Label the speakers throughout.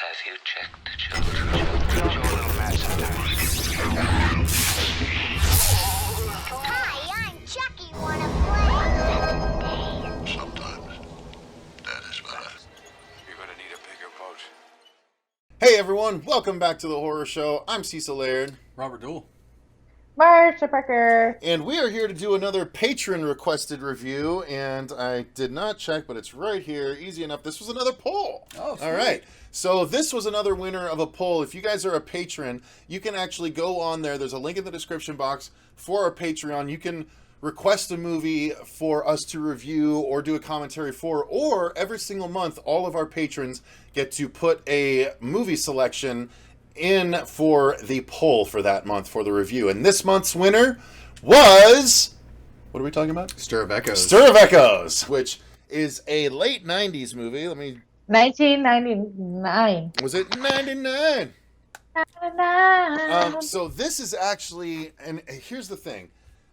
Speaker 1: Have you checked the children?
Speaker 2: Hi, I'm Chucky. Wanna play?
Speaker 3: Sometimes that is better.
Speaker 1: You're gonna need a bigger boat.
Speaker 4: Hey everyone, welcome back to the horror show. I'm Cecil Laird.
Speaker 5: Robert Duell.
Speaker 6: Marcia.
Speaker 4: And we are here to do another patron requested review. And I did not check, but it's right here. Easy enough. This was another poll.
Speaker 5: Oh, sweet.
Speaker 4: All right. So this was another winner of a poll. If you guys are a patron, you can actually go on there. There's a link in the description box for our Patreon. You can request a movie for us to review or do a commentary for, or every single month, all of our patrons get to put a movie selection in for the poll for that month for the review. And this month's winner was... What are we talking about?
Speaker 5: Stir of Echoes.
Speaker 4: Stir of Echoes, which is a late 90s movie.
Speaker 6: 1999.
Speaker 4: Was it 99?
Speaker 6: 99.
Speaker 4: So this is actually... And here's the thing.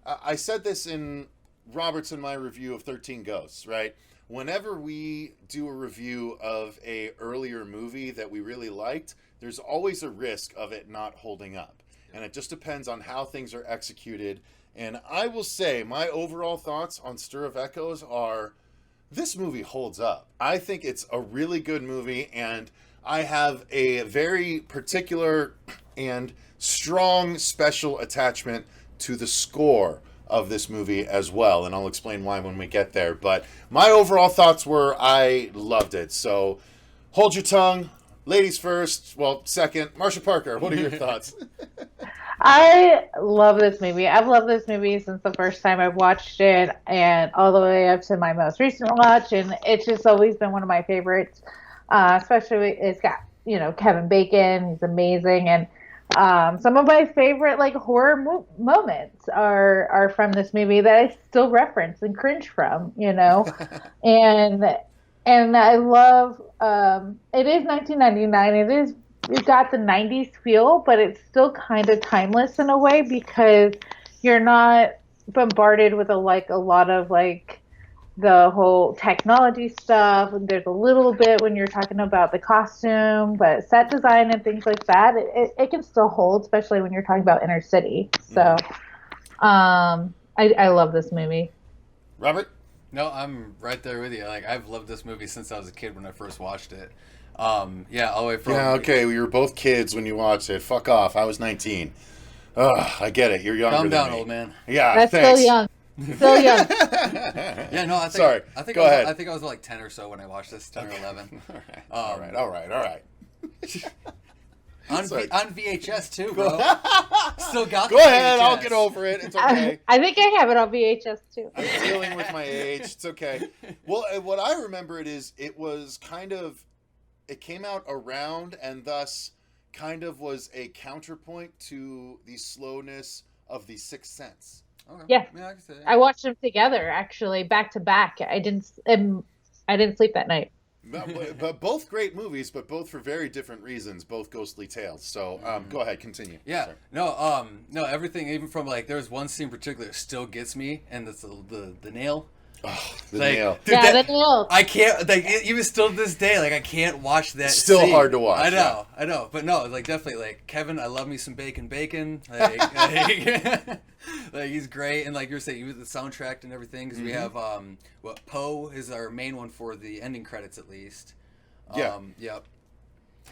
Speaker 4: I said this in Robert's and my review of 13 Ghosts, right? Whenever we do a review of a earlier movie that we really liked, there's always a risk of it not holding up. And it just depends on how things are executed. And I will say my overall thoughts on Stir of Echoes are, this movie holds up. I think it's a really good movie, and I have a very particular and strong special attachment to the score of this movie as well, and I'll explain why when we get there. But my overall thoughts were I loved it. So hold your tongue. Ladies first. Well, second. Marcia Parker, what are your thoughts?
Speaker 6: I love this movie. I've loved this movie since the first time I watched it and all the way up to my most recent watch, and it's just always been one of my favorites. Especially it's got, Kevin Bacon. He's amazing, and some of my favorite horror moments are from this movie that I still reference and cringe from, and I love it is 1999. It's got the 90s feel, but it's still kind of timeless in a way because you're not bombarded with a lot of the whole technology stuff. There's a little bit when you're talking about the costume, but set design and things like that, it can still hold, especially when you're talking about inner city. So, I love this movie.
Speaker 4: Robert?
Speaker 5: No, I'm right there with you. I've loved this movie since I was a kid when I first watched it. All the way from...
Speaker 4: Yeah, okay, we were both kids when you watched it. Fuck off, I was 19. Ugh, I get it, you're younger
Speaker 5: Calm
Speaker 4: than
Speaker 5: down,
Speaker 4: me.
Speaker 5: old man.
Speaker 4: Yeah,
Speaker 6: That's
Speaker 4: thanks.
Speaker 6: still young. Still young.
Speaker 5: Yeah, no, I think...
Speaker 4: Sorry,
Speaker 5: go
Speaker 4: go ahead.
Speaker 5: I think I was 10 or so when I watched this, 10 or 11.
Speaker 4: All right.
Speaker 5: On VHS too, bro. Still got
Speaker 4: Go
Speaker 5: the
Speaker 4: ahead,
Speaker 5: VHS.
Speaker 4: I'll get over it. It's okay.
Speaker 6: I think I have it on VHS too.
Speaker 4: I'm dealing with my age. It's okay. Well, what I remember it was kind of, it came out around and thus kind of was a counterpoint to the slowness of The Sixth Sense.
Speaker 5: Okay.
Speaker 6: Yeah.
Speaker 5: I can say that.
Speaker 6: I watched them together actually, back to back. I didn't sleep that night.
Speaker 4: But both great movies, but both for very different reasons, both ghostly tales. So go ahead, continue.
Speaker 5: Yeah,
Speaker 4: Sorry.
Speaker 5: no, everything, even from there's one scene in particular that still gets me, and it's the nail.
Speaker 4: Oh, the nail.
Speaker 5: Dude,
Speaker 6: Yeah, the nail.
Speaker 5: I can't, even still to this day, I can't watch that.
Speaker 4: Still
Speaker 5: scene.
Speaker 4: hard to watch,
Speaker 5: I know, but no, definitely, Kevin, I love me some bacon, he's great, and like you were saying, with the soundtrack and everything, because we have Poe is our main one for the ending credits at least.
Speaker 4: Yeah.
Speaker 5: Yep.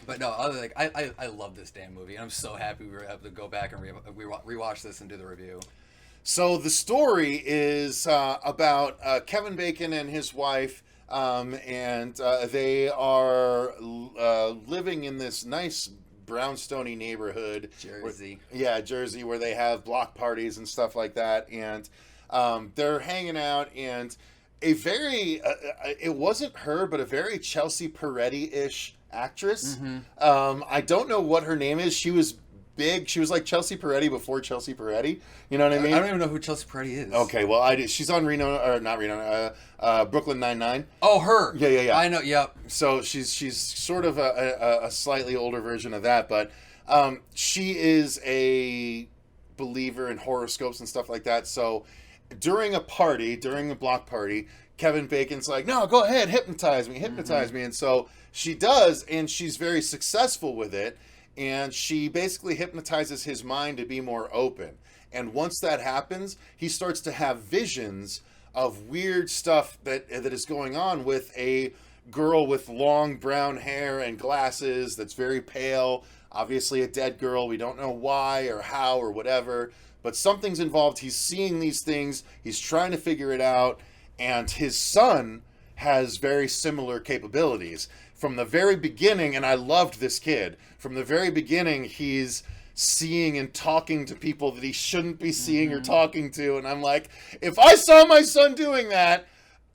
Speaker 5: But no, I love this damn movie, and I'm so happy we were able to go back and rewatch this and do the review.
Speaker 4: So the story is about Kevin Bacon and his wife, and they are living in this nice brownstony neighborhood.
Speaker 5: Jersey.
Speaker 4: Jersey, where they have block parties and stuff like that. And they're hanging out, and a very, it wasn't her, but a very Chelsea Peretti-ish actress.
Speaker 5: Mm-hmm.
Speaker 4: I don't know what her name is. She was big. She was like Chelsea Peretti before Chelsea Peretti. You know what I mean?
Speaker 5: I don't even know who Chelsea Peretti is.
Speaker 4: Okay, well, she's on Brooklyn Nine-Nine.
Speaker 5: Oh, her.
Speaker 4: Yeah.
Speaker 5: I know. Yep.
Speaker 4: So she's sort of a slightly older version of that, but she is a believer in horoscopes and stuff like that. So during a block party, Kevin Bacon's like, "No, go ahead, hypnotize me," and so She does, and she's very successful with it. And she basically hypnotizes his mind to be more open. And once that happens, he starts to have visions of weird stuff that is going on with a girl with long brown hair and glasses that's very pale. Obviously a dead girl. We don't know why or how or whatever. But something's involved. He's seeing these things. He's trying to figure it out. And his son has very similar capabilities. From the very beginning, and I loved this kid, from the very beginning, he's seeing and talking to people that he shouldn't be seeing or talking to. And I'm like, if I saw my son doing that,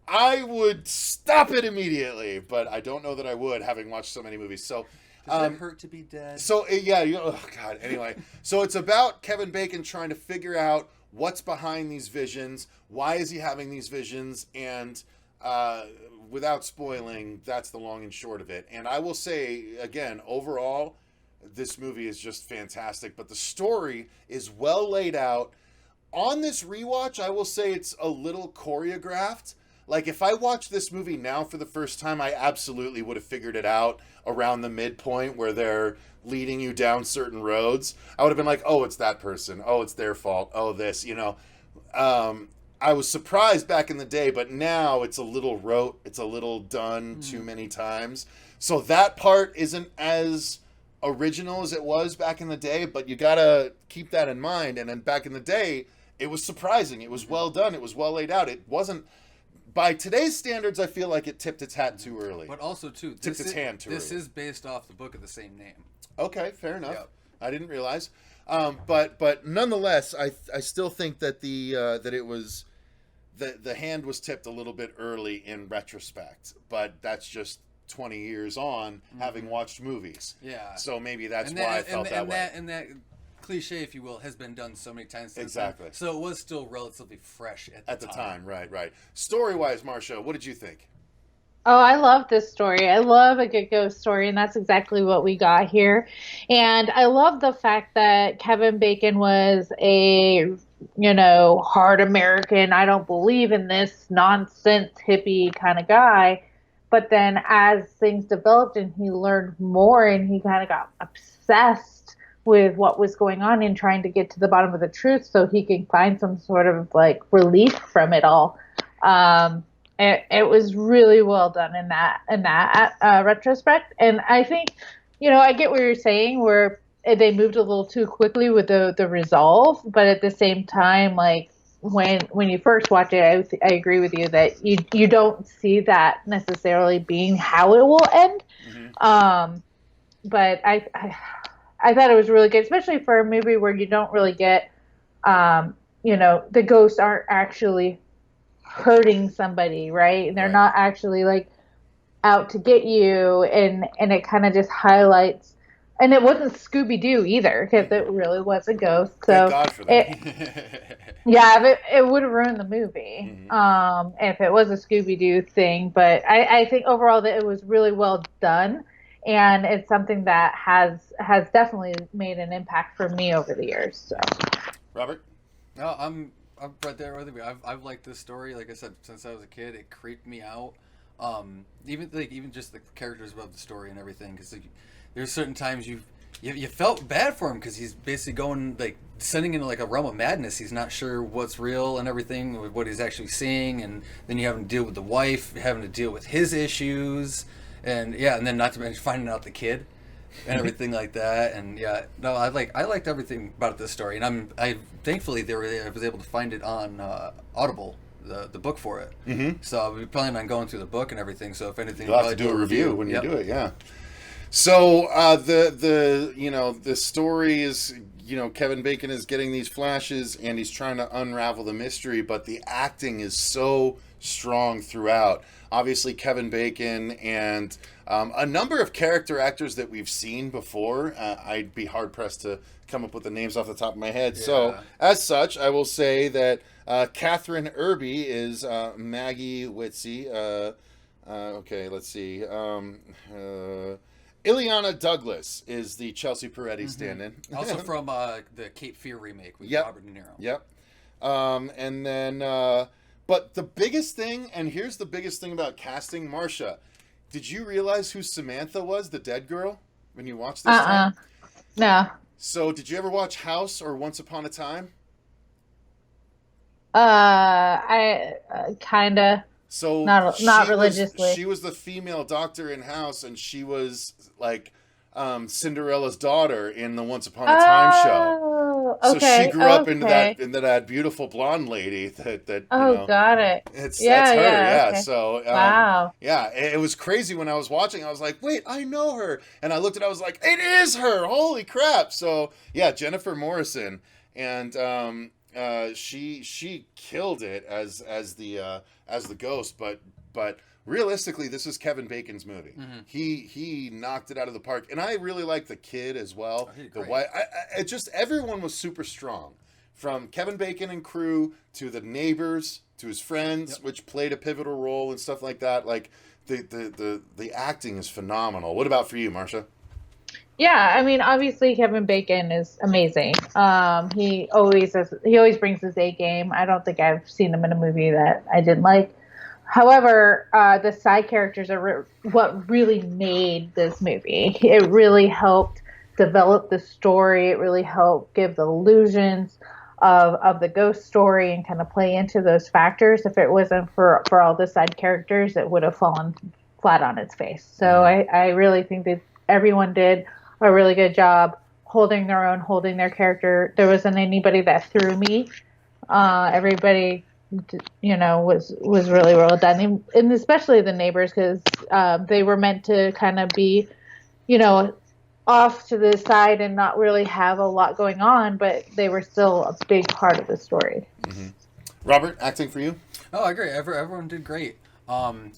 Speaker 4: I would stop it immediately. But I don't know that I would, having watched so many movies. So,
Speaker 5: Does it hurt to be dead?
Speaker 4: So, yeah, oh, God, anyway. So it's about Kevin Bacon trying to figure out what's behind these visions, why is he having these visions, and without spoiling, that's the long and short of it. And I will say, again, overall, this movie is just fantastic, but the story is well laid out. On this rewatch, I will say it's a little choreographed. Like, if I watched this movie now for the first time, I absolutely would have figured it out around the midpoint where they're leading you down certain roads. I would have been like, oh, it's that person. Oh, it's their fault. Oh, this, you know. I was surprised back in the day, but now it's a little rote. It's a little done too many times. So that part isn't as original as it was back in the day, but you gotta keep that in mind. And then back in the day, it was surprising. It was well done. It was well laid out. It wasn't, by today's standards, I feel like it tipped its hat too early.
Speaker 5: But also, too,
Speaker 4: Tipped its hand too
Speaker 5: this
Speaker 4: early.
Speaker 5: is based off the book of the same name.
Speaker 4: Okay, fair enough.
Speaker 5: Yep.
Speaker 4: I didn't realize. But nonetheless, I still think that that it was the hand was tipped a little bit early in retrospect. But that's just 20 years on, having watched movies.
Speaker 5: Yeah.
Speaker 4: So maybe that's why I felt that way.
Speaker 5: And that cliche, if you will, has been done so many times since
Speaker 4: Exactly.
Speaker 5: then. So it was still relatively fresh at the time.
Speaker 4: Right. Story-wise, Marcia, what did you think?
Speaker 6: Oh, I love this story. I love a good ghost story, and that's exactly what we got here. And I love the fact that Kevin Bacon was a, hard American, I don't believe in this nonsense hippie kind of guy. But then as things developed and he learned more and he kind of got obsessed with what was going on and trying to get to the bottom of the truth so he can find some sort of like relief from it all. It was really well done in that retrospect. And I think, I get what you're saying where they moved a little too quickly with the resolve, but at the same time, like when you first watch it, I agree with you that you don't see that necessarily being how it will end. But I thought it was really good, especially for a movie where you don't really get, the ghosts aren't actually hurting somebody, right? And they're
Speaker 4: Right.
Speaker 6: not actually like out to get you, and it kind of just highlights. And it wasn't Scooby-Doo either, because it really was a ghost. So
Speaker 4: Thank God for that.
Speaker 6: yeah, it would have ruined the movie if it was a Scooby-Doo thing. But I think overall that it was really well done, and it's something that has definitely made an impact for me over the years. So,
Speaker 4: Robert?
Speaker 5: No, I'm right there with you. I've liked this story. Like I said, since I was a kid, it creeped me out. Even just the characters above the story and everything, because there's certain times you felt bad for him because he's basically going descending into like a realm of madness. He's not sure what's real and everything, what he's actually seeing, and then you having to deal with the wife, having to deal with his issues, and then not to mention finding out the kid and everything like that. And I liked everything about this story, and I thankfully I was able to find it on Audible. The book for it. So I'll be planning on going through the book and everything. So if anything,
Speaker 4: You'll have to do a review when you do it, yeah. So the story is, Kevin Bacon is getting these flashes and he's trying to unravel the mystery, but the acting is so strong throughout. Obviously, Kevin Bacon and a number of character actors that we've seen before. I'd be hard pressed to come up with the names off the top of my head. Yeah. So as such, I will say that Catherine Irby is Maggie Witzy. Okay, let's see. Ileana Douglas is the Chelsea Peretti stand-in.
Speaker 5: Also from the Cape Fear remake with Robert De Niro.
Speaker 4: Yep. And then, but the biggest thing, and here's the biggest thing about casting Marcia, Did you realize who Samantha was, the dead girl, when you watched this time?
Speaker 6: No.
Speaker 4: So, did you ever watch House or Once Upon a Time?
Speaker 6: I kinda
Speaker 4: So
Speaker 6: not religiously.
Speaker 4: she was the female doctor in House, and she was like Cinderella's daughter in the Once Upon a Time show.
Speaker 6: Oh,
Speaker 4: So
Speaker 6: okay.
Speaker 4: she grew up
Speaker 6: Okay.
Speaker 4: into that beautiful blonde lady that
Speaker 6: Oh,
Speaker 4: you know.
Speaker 6: got it.
Speaker 4: That's
Speaker 6: Yeah,
Speaker 4: her,
Speaker 6: yeah,
Speaker 4: yeah.
Speaker 6: okay.
Speaker 4: So
Speaker 6: Wow.
Speaker 4: yeah, it was crazy when I was watching. I was like, wait, I know her, and I looked at, it, I was like, it is her! Holy crap! So yeah, Jennifer Morrison, and she killed it as the ghost, but realistically, this is Kevin Bacon's movie.
Speaker 5: Mhm.
Speaker 4: He knocked it out of the park, and I really like the kid as well.
Speaker 5: Oh, he did
Speaker 4: The
Speaker 5: great.
Speaker 4: white, it just everyone was super strong, from Kevin Bacon and crew to the neighbors to his friends,
Speaker 5: Yep.
Speaker 4: which played a pivotal role and stuff like that. Like the acting is phenomenal. What about for you, Marcia?
Speaker 6: Yeah, I mean, obviously Kevin Bacon is amazing. He always brings his A game. I don't think I've seen him in a movie that I didn't like. However, the side characters are what really made this movie. It really helped develop the story. It really helped give the illusions of the ghost story and kind of play into those factors. If it wasn't for all the side characters, it would have fallen flat on its face. So I really think that everyone did a really good job holding their own, holding their character. There wasn't anybody that threw me. Everybody, was really well done, and especially the neighbors, because they were meant to kind of be, off to the side and not really have a lot going on, but they were still a big part of the story.
Speaker 4: Mm-hmm. Robert, acting for you?
Speaker 5: Oh, I agree. Everyone did great.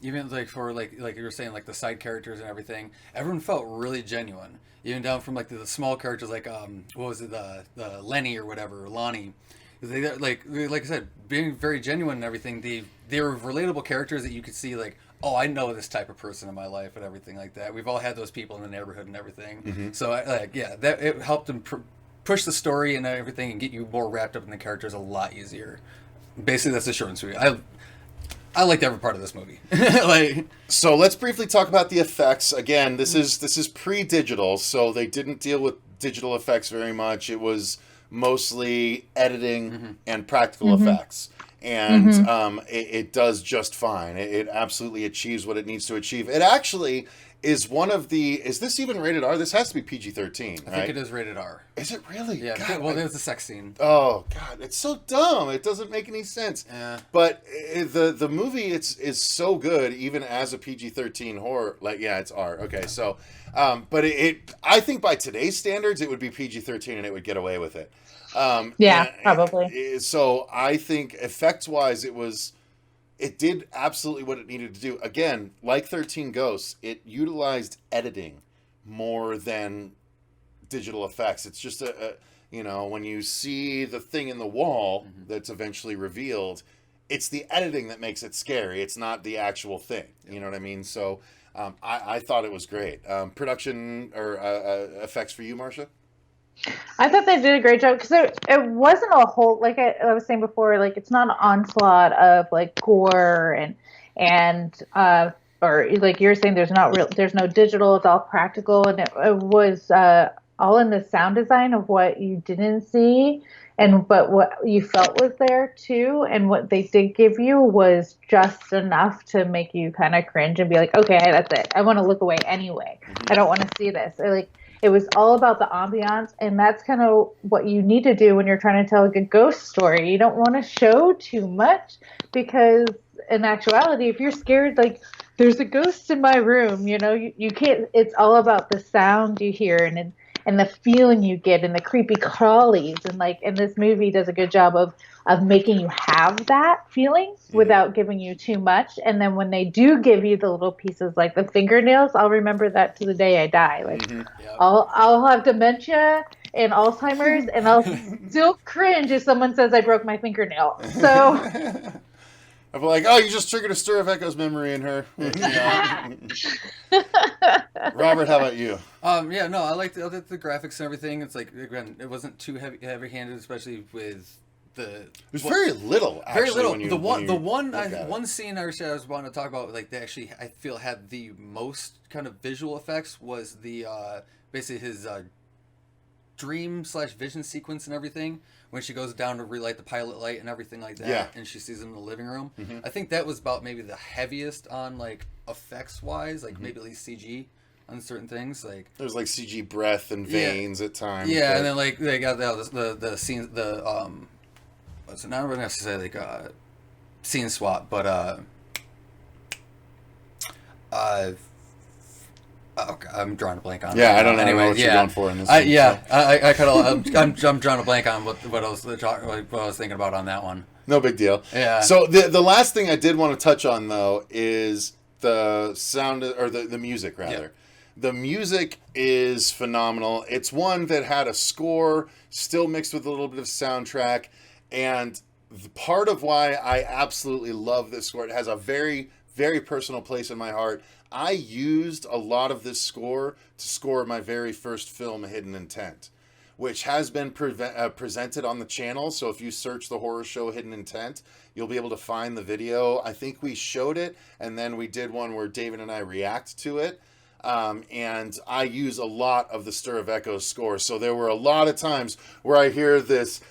Speaker 5: Even like for like you were saying, like the side characters and everything, everyone felt really genuine. Even down from like the small characters, like what was it, the Lenny or whatever, or Lonnie. They like I said, being very genuine and everything. They were relatable characters that you could see, like, oh, I know this type of person in my life and everything like that. We've all had those people in the neighborhood and everything.
Speaker 4: Mm-hmm.
Speaker 5: So that it helped them push the story and everything and get you more wrapped up in the characters a lot easier. Basically, that's the short and sweet. I liked every part of this movie.
Speaker 4: So let's briefly talk about the effects. Again, this is pre-digital, so they didn't deal with digital effects very much. It was mostly editing and practical effects, and it does just fine. It absolutely achieves what it needs to achieve. It actually is one of the. Is this even rated R? This has to be PG-13, right?
Speaker 5: I think it is rated R.
Speaker 4: Is it really?
Speaker 5: Yeah.
Speaker 4: God,
Speaker 5: well, there's a sex scene.
Speaker 4: Oh God, it's so dumb. It doesn't make any sense.
Speaker 5: Yeah.
Speaker 4: But the movie is so good, even as a PG-13 horror. Like, yeah, it's R. Okay, so, but I think by today's standards, it would be PG-13 and it would get away with it.
Speaker 6: Probably.
Speaker 4: So I think effects-wise, it did absolutely what it needed to do. Again, like 13 Ghosts, it utilized editing more than digital effects. It's just when you see the thing in the wall that's eventually revealed, it's the editing that makes it scary. It's not the actual thing. You know what I mean? So I thought it was great. Production or effects for you, Marcia?
Speaker 6: I thought they did a great job, because it wasn't a whole, like I was saying before, like it's not an onslaught of like gore and or like you're saying, there's no digital, it's all practical, and it was all in the sound design of what you didn't see but what you felt was there too, and what they did give you was just enough to make you kind of cringe and be like, okay, that's it, I want to look away anyway. I don't want to see this. It was all about the ambiance, and that's kind of what you need to do when you're trying to tell a good ghost story. You don't want to show too much, because in actuality, if you're scared, like, there's a ghost in my room, you can't. It's all about the sound you hear and the feeling you get and the creepy crawlies, and this movie does a good job of making you have that feeling without giving you too much. And then when they do give you the little pieces, like the fingernails, I'll remember that to the day I die. Like, I'll have dementia and Alzheimer's, and I'll still cringe if someone says I broke my fingernail. So
Speaker 4: I'm like, oh, you just triggered a Stir of Echoes memory in her. Robert, how about you?
Speaker 5: Yeah, no, I liked the graphics and everything. It's like, again, it wasn't too heavy-handed, especially with
Speaker 4: There's very little. Actually,
Speaker 5: very little.
Speaker 4: When you,
Speaker 5: the
Speaker 4: when you
Speaker 5: one
Speaker 4: look at it.
Speaker 5: one scene I was wanting to talk about, like, they actually, I feel, had the most kind of visual effects was the basically his dream/vision sequence and everything, when she goes down to relight the pilot light and everything like that,
Speaker 4: Yeah.
Speaker 5: and she sees him in the living room. I think that was about maybe the heaviest on, like, effects wise, like maybe at least CG on certain things. Like,
Speaker 4: There's like CG breath and veins at times.
Speaker 5: yeah,
Speaker 4: but-
Speaker 5: and then like they got the scenes, what's it, not really necessarily like scene swap, but oh God, I'm drawing a blank on.
Speaker 4: Yeah,
Speaker 5: it.
Speaker 4: I don't know
Speaker 5: Anyway,
Speaker 4: what you're going for in this.
Speaker 5: I kind of I'm drawing a blank on what I was thinking about on that one.
Speaker 4: No big deal.
Speaker 5: Yeah.
Speaker 4: So the last thing I did want to touch on though is the sound, or the music rather.
Speaker 5: Yeah.
Speaker 4: The music is phenomenal. It's one that had a score still mixed with a little bit of soundtrack, and part of why I absolutely love this score, it has a very, very personal place in my heart. I used a lot of this score to score my very first film, Hidden Intent, which has been presented on the channel. So if you search the horror show Hidden Intent, you'll be able to find the video. I think we showed it, and then we did one where David and I react to it. And I use a lot of the Stir of Echoes score. So there were a lot of times where I hear this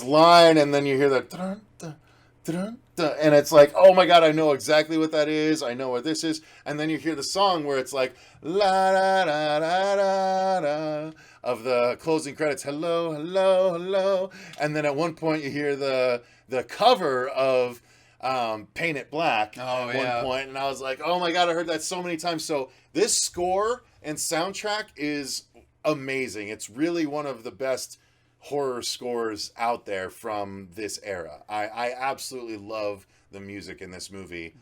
Speaker 4: line, and then you hear that, dun, dun, dun, dun, and it's like, oh my God, I know exactly what that is. I know what this is. And then you hear the song where it's like, la da da da da da, of the closing credits, hello, hello, hello. And then at one point you hear the cover of Paint It Black at one point, and I was like, oh my God, I heard that so many times. So this score and soundtrack is amazing. It's really one of the best horror scores out there from this era. I absolutely love the music in this movie,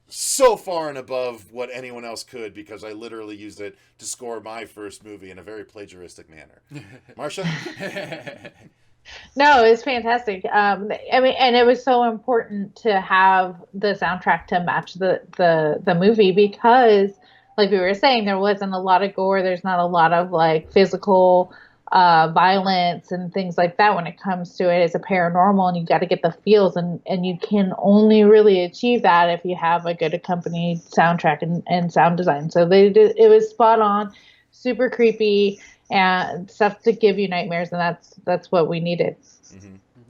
Speaker 4: so far and above what anyone else could, because I literally used it to score my first movie in a very plagiaristic manner. Marcia?
Speaker 6: No, it's fantastic. I mean, and it was so important to have the soundtrack to match the movie, because, like we were saying, there wasn't a lot of gore. There's not a lot of like physical violence and things like that when it comes to it. It's a paranormal, and you got to get the feels, and you can only really achieve that if you have a good accompanied soundtrack and sound design. So it was spot on, super creepy, and stuff to give you nightmares, and that's what we needed.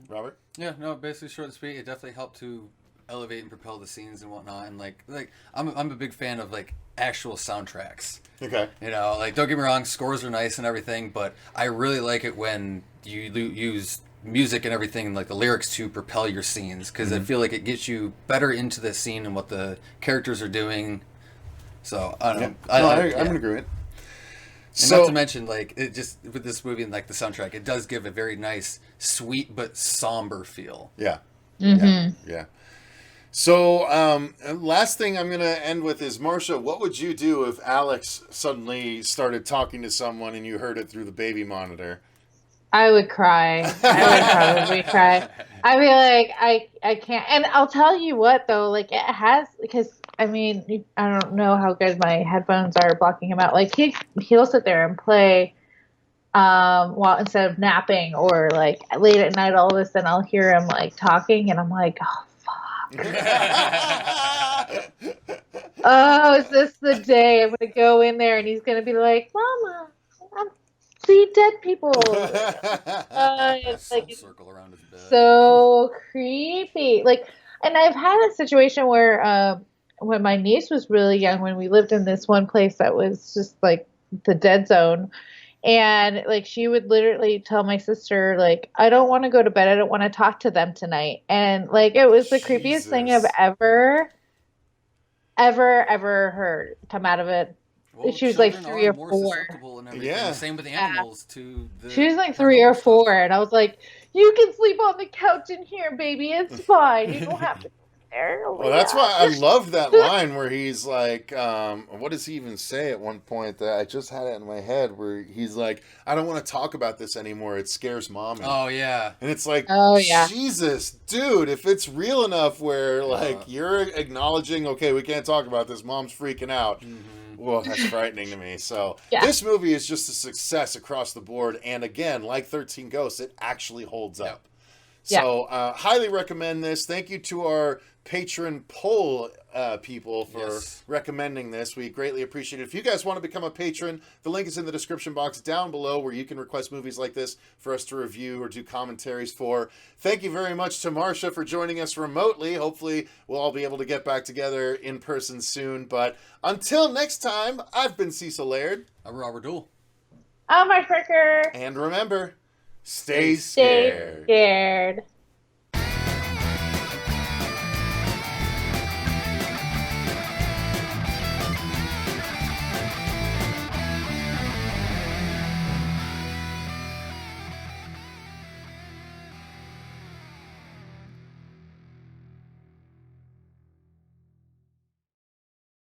Speaker 4: Robert?
Speaker 5: Yeah, no, basically short and sweet. It definitely helped to elevate and propel the scenes and whatnot. And like I'm a big fan of like actual soundtracks.
Speaker 4: Okay.
Speaker 5: You know, like, don't get me wrong, scores are nice and everything, but I really like it when you use music and everything, and like the lyrics to propel your scenes, because I feel like it gets you better into the scene and what the characters are doing. So I don't know.
Speaker 4: I'm in agreement.
Speaker 5: And
Speaker 4: So,
Speaker 5: not to mention, like, it just, with this movie and like the soundtrack, it does give a very nice, sweet but somber feel.
Speaker 4: yeah.
Speaker 6: Mm-hmm.
Speaker 4: Yeah. So, last thing I'm going to end with is, Marcia, what would you do if Alex suddenly started talking to someone and you heard it through the baby monitor?
Speaker 6: I would cry. I would probably cry. I'd be like, I can't. And I'll tell you what, though, like, it has, because, I mean, I don't know how good my headphones are blocking him out. Like, he'll sit there and play while, instead of napping, or like late at night, all of a sudden I'll hear him like talking, and I'm like, oh, fuck. Oh, is this the day I'm going to go in there and he's going to be like, Mama, I see dead people. It's like,
Speaker 5: Circle around his bed.
Speaker 6: so creepy. Like, and I've had a situation where when my niece was really young, when we lived in this one place that was just like the dead zone, and like she would literally tell my sister, like, I don't want to go to bed, I don't want to talk to them tonight. And like, it was the creepiest thing I've ever heard come out of it.
Speaker 5: Well,
Speaker 6: she was like
Speaker 5: children
Speaker 6: 3
Speaker 5: are
Speaker 6: or
Speaker 5: more
Speaker 6: 4.
Speaker 5: susceptible and everything.
Speaker 4: Yeah.
Speaker 5: Same with the animals too.
Speaker 6: She was like 3 or 4, and I was like, you can sleep on the couch in here, baby, it's fine, you don't have to be there. Oh,
Speaker 4: Well, that's why I love that line where he's like, what does he even say at one point that I just had it in my head, where he's like, I don't want to talk about this anymore. It scares mommy.
Speaker 5: Oh yeah.
Speaker 4: And it's like,
Speaker 6: Oh, yeah.
Speaker 4: Jesus, dude, if it's real enough where like you're acknowledging, okay, we can't talk about this, mom's freaking out. Well, that's frightening to me. So
Speaker 6: Yeah.
Speaker 4: this movie is just a success across the board. And again, like 13 Ghosts, it actually holds up. So highly recommend this. Thank you to our patron poll people for recommending this. We greatly appreciate it. If you guys want to become a patron, the link is in the description box down below where you can request movies like this for us to review or do commentaries for. Thank you very much to Marcia for joining us remotely. Hopefully we'll all be able to get back together in person soon. But until next time, I've been Cecil Laird.
Speaker 5: I'm Robert Duell.
Speaker 6: Oh, my fricker.
Speaker 4: And remember, stay scared.
Speaker 6: Stay scared.